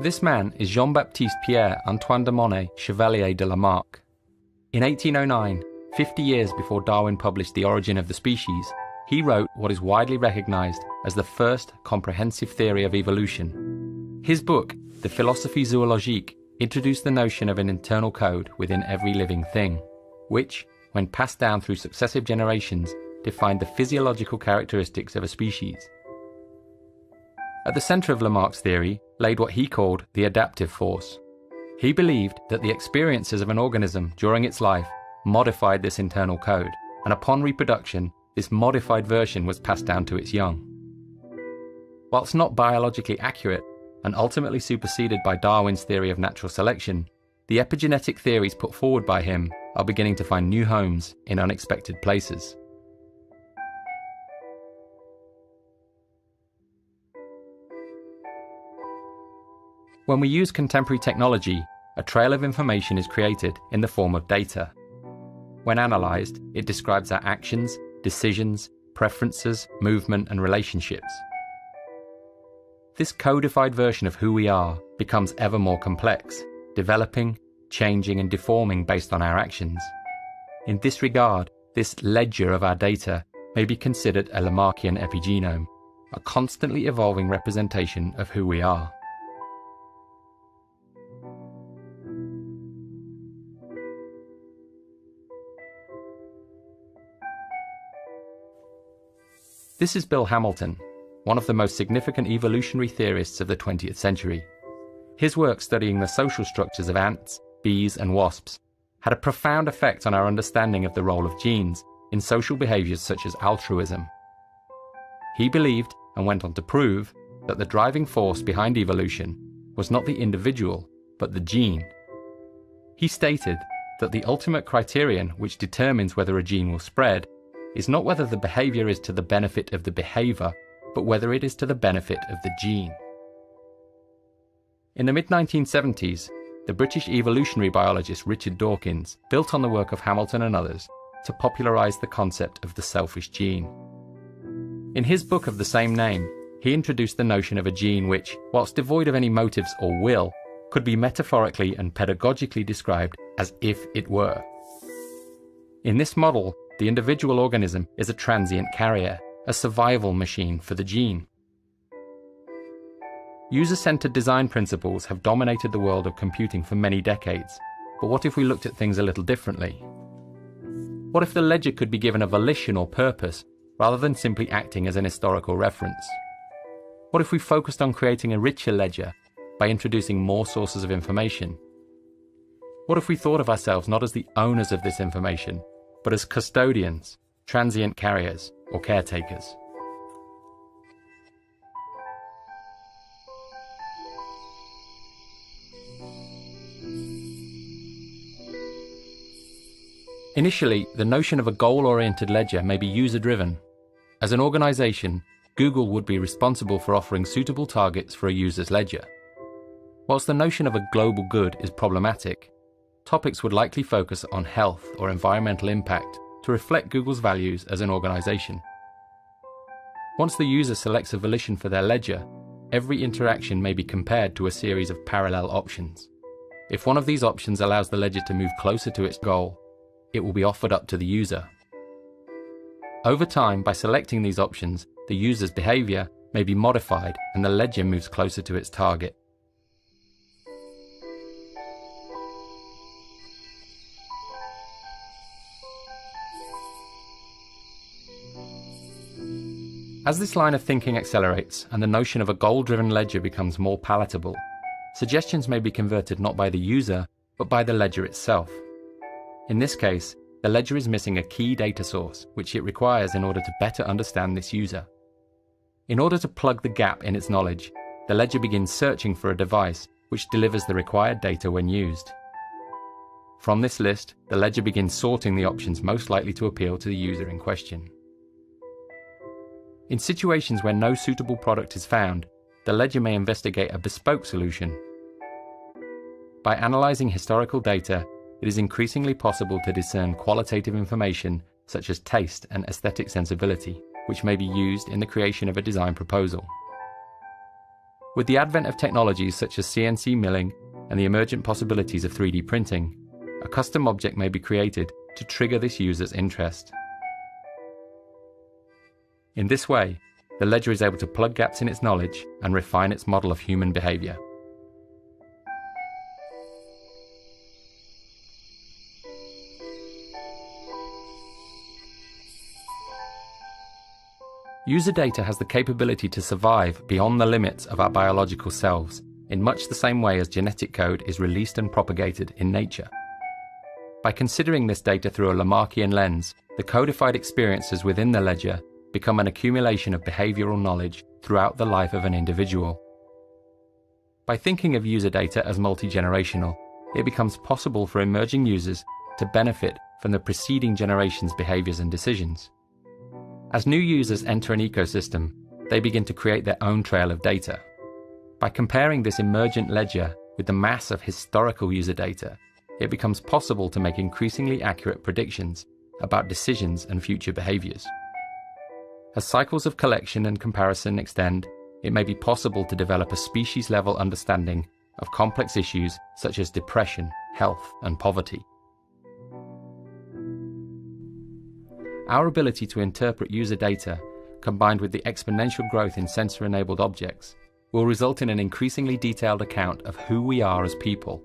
This man is Jean-Baptiste Pierre-Antoine de Monnet Chevalier de Lamarck. In 1809, 50 years before Darwin published The Origin of the Species, he wrote what is widely recognized as the first comprehensive theory of evolution. His book, De Philosophie Zoologique, introduced the notion of an internal code within every living thing, which, when passed down through successive generations, defined the physiological characteristics of a species. At the center of Lamarck's theory laid what he called the adaptive force. He believed that the experiences of an organism during its life modified this internal code, and upon reproduction, this modified version was passed down to its young. Whilst not biologically accurate, and ultimately superseded by Darwin's theory of natural selection, the epigenetic theories put forward by him are beginning to find new homes in unexpected places. When we use contemporary technology, a trail of information is created in the form of data. When analysed, it describes our actions, decisions, preferences, movement, and relationships. This codified version of who we are becomes ever more complex, developing, changing, and deforming based on our actions. In this regard, this ledger of our data may be considered a Lamarckian epigenome, a constantly evolving representation of who we are. This is Bill Hamilton, one of the most significant evolutionary theorists of the 20th century. His work studying the social structures of ants, bees, and wasps had a profound effect on our understanding of the role of genes in social behaviors such as altruism. He believed, and went on to prove, that the driving force behind evolution was not the individual, but the gene. He stated that the ultimate criterion which determines whether a gene will spread is not whether the behavior is to the benefit of the behavior, but whether it is to the benefit of the gene. In the mid-1970s, the British evolutionary biologist Richard Dawkins built on the work of Hamilton and others to popularise the concept of the selfish gene. In his book of the same name, he introduced the notion of a gene which, whilst devoid of any motives or will, could be metaphorically and pedagogically described as if it were. In this model, the individual organism is a transient carrier, a survival machine for the gene. User-centered design principles have dominated the world of computing for many decades, but what if we looked at things a little differently? What if the ledger could be given a volition or purpose, rather than simply acting as an historical reference? What if we focused on creating a richer ledger by introducing more sources of information? What if we thought of ourselves not as the owners of this information, but as custodians, transient carriers, or caretakers? Initially, the notion of a goal-oriented ledger may be user-driven. As an organization, Google would be responsible for offering suitable targets for a user's ledger. Whilst the notion of a global good is problematic, topics would likely focus on health or environmental impact to reflect Google's values as an organization. Once the user selects a volition for their ledger, every interaction may be compared to a series of parallel options. If one of these options allows the ledger to move closer to its goal, it will be offered up to the user. Over time, by selecting these options, the user's behavior may be modified and the ledger moves closer to its target. As this line of thinking accelerates and the notion of a goal-driven ledger becomes more palatable, suggestions may be converted not by the user, but by the ledger itself. In this case, the ledger is missing a key data source, which it requires in order to better understand this user. In order to plug the gap in its knowledge, the ledger begins searching for a device which delivers the required data when used. From this list, the ledger begins sorting the options most likely to appeal to the user in question. In situations where no suitable product is found, the ledger may investigate a bespoke solution. By analysing historical data, it is increasingly possible to discern qualitative information such as taste and aesthetic sensibility, which may be used in the creation of a design proposal. With the advent of technologies such as CNC milling and the emergent possibilities of 3D printing, a custom object may be created to trigger this user's interest. In this way, the ledger is able to plug gaps in its knowledge and refine its model of human behavior. User data has the capability to survive beyond the limits of our biological selves, in much the same way as genetic code is released and propagated in nature. By considering this data through a Lamarckian lens, the codified experiences within the ledger become an accumulation of behavioral knowledge throughout the life of an individual. By thinking of user data as multi-generational, it becomes possible for emerging users to benefit from the preceding generation's behaviors and decisions. As new users enter an ecosystem, they begin to create their own trail of data. By comparing this emergent ledger with the mass of historical user data, it becomes possible to make increasingly accurate predictions about decisions and future behaviors. As cycles of collection and comparison extend, it may be possible to develop a species-level understanding of complex issues such as depression, health, and poverty. Our ability to interpret user data, combined with the exponential growth in sensor-enabled objects, will result in an increasingly detailed account of who we are as people.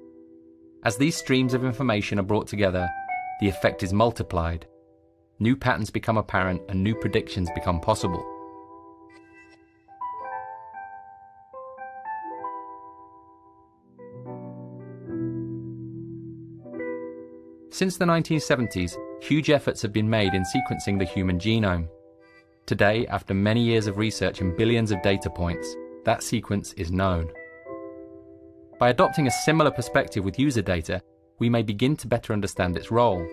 As these streams of information are brought together, the effect is multiplied. New patterns become apparent and new predictions become possible. Since the 1970s, huge efforts have been made in sequencing the human genome. Today, after many years of research and billions of data points, that sequence is known. By adopting a similar perspective with user data, we may begin to better understand its role.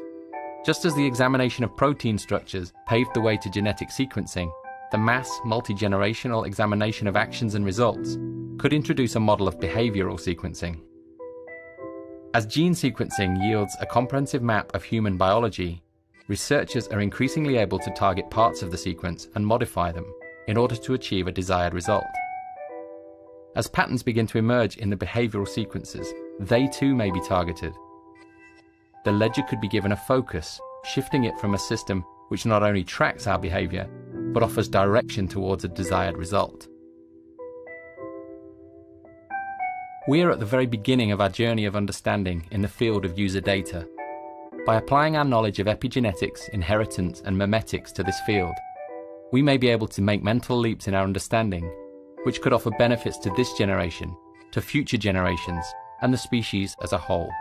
Just as the examination of protein structures paved the way to genetic sequencing, the mass, multi-generational examination of actions and results could introduce a model of behavioral sequencing. As gene sequencing yields a comprehensive map of human biology, researchers are increasingly able to target parts of the sequence and modify them in order to achieve a desired result. As patterns begin to emerge in the behavioral sequences, they too may be targeted. The ledger could be given a focus, shifting it from a system which not only tracks our behavior, but offers direction towards a desired result. We are at the very beginning of our journey of understanding in the field of user data. By applying our knowledge of epigenetics, inheritance, and memetics to this field, we may be able to make mental leaps in our understanding, which could offer benefits to this generation, to future generations, and the species as a whole.